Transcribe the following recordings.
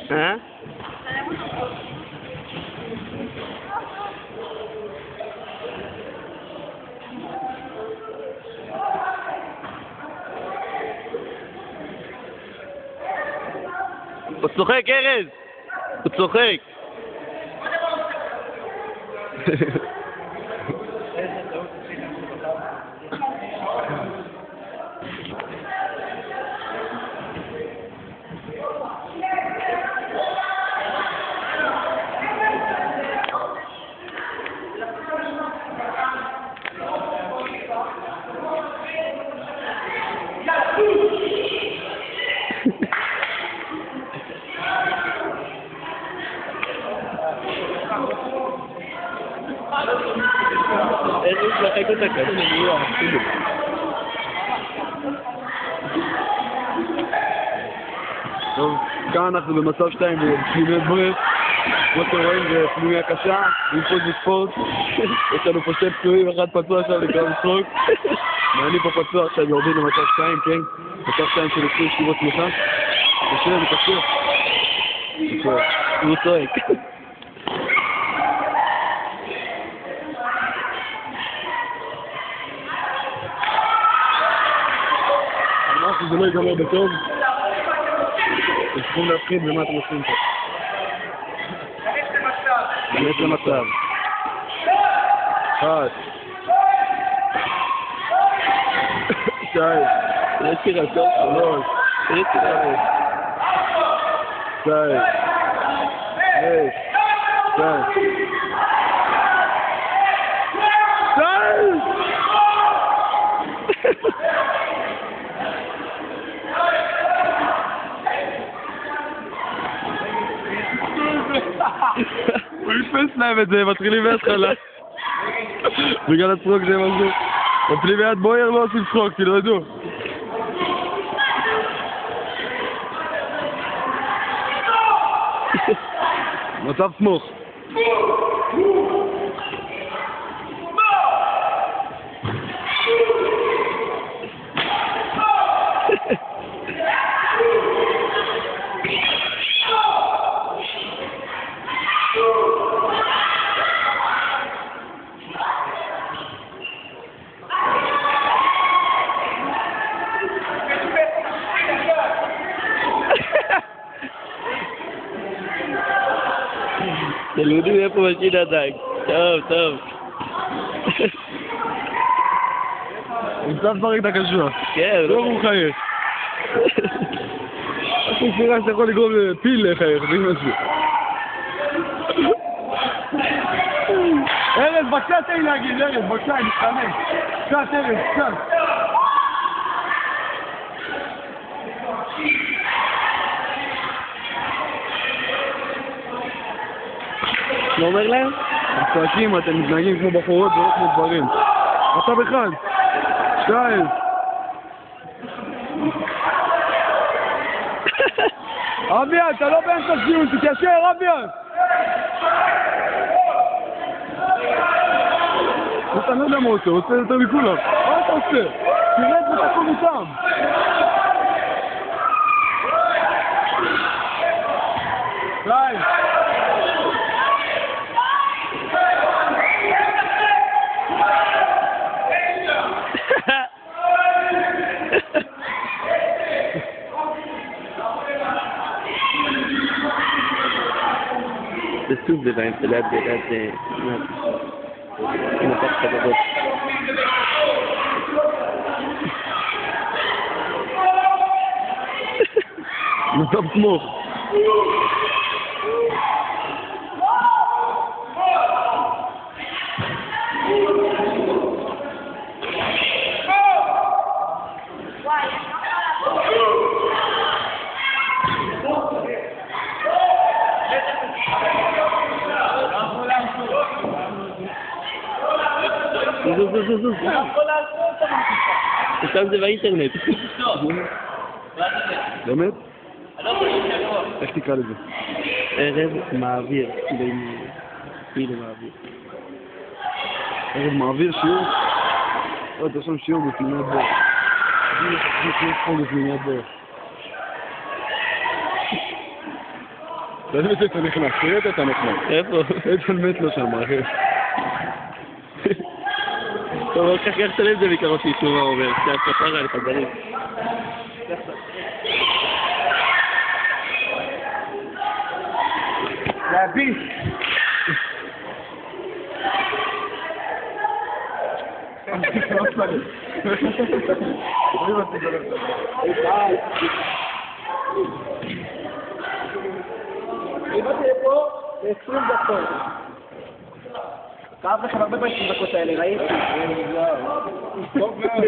Hã? הוא צוחק, ארז! הוא צוחק! איך הוא משחק אותה כזה? טוב, כאן אנחנו במצב 2 בפנימי ברס. כמו שאתם רואים זה פנימיה קשה, במפות בספורט. יש לנו פה 2 פצועים, אחד פצוע עכשיו לקראת משחק. ואני פה פצוע עכשיו יורדים למצב 2, כן? מצב 2 של 20 שכיבות תמיכה. קשה, זה קשה. הוא צועק. אמרתי, זה לא ייגמר בטוב. אתם צריכים להבחין במה אתם עושים פה. באמת למצב. 1 2 יש לי רצון. 3 יש לי רצון. 2 הוא יפס להם את זה, מתחילים מההתחלה. בגלל הצחוק זה משהו. בפנימיית בויר לא עושים צחוק, תלמדו. מצב סמוך. אתם יודעים איפה משין הדג. טוב, טוב. הוא קצת פרק את הקשוח. כן, לא הוא חייך. יש לי סירה שאתה יכול לגרום לפיל לחייך, זה משהו. ארז, בבקשה תן לי להגיד, ארז, בבקשה, אני מתחמק. קצת, ארז, קצת. מה אומר להם? אתם צועקים, אתם מתנהגים כמו בחורות ולא כמו דברים. מצב 1 2 אביאן, אתה לא באמצע ציון, תתיישר, אביאן! אתה לא יודע מה עושה, הוא עושה יותר מכולם. מה אתה עושה? תרד ותקום איתם! די! זה סוג בביים, זה ליד עם הפח חדרות. מצב סמוך. זו. עכשיו זה באינטרנט. באמת? איך תקרא לזה? ערב מעביר, כאילו מעביר. ערב מעביר שיעור? יש שם שיעור בפנימיית בור. יש פה בפנימיית בור. תראה איזה נכנס, תראה את אתה נכנס. איפה? איזה מת לו שם, אחי. טוב, כך קחת לב זה בעיקרו שישוב מה אומר, שהספרה לחברים. להביס! באתי לפה ל-20 דקות. כאב לכם הרבה ב-20 דקות האלה, ראיתי? טוב מאוד.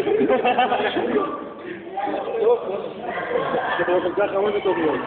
טוב, זה כל כך המון וטוב מאוד.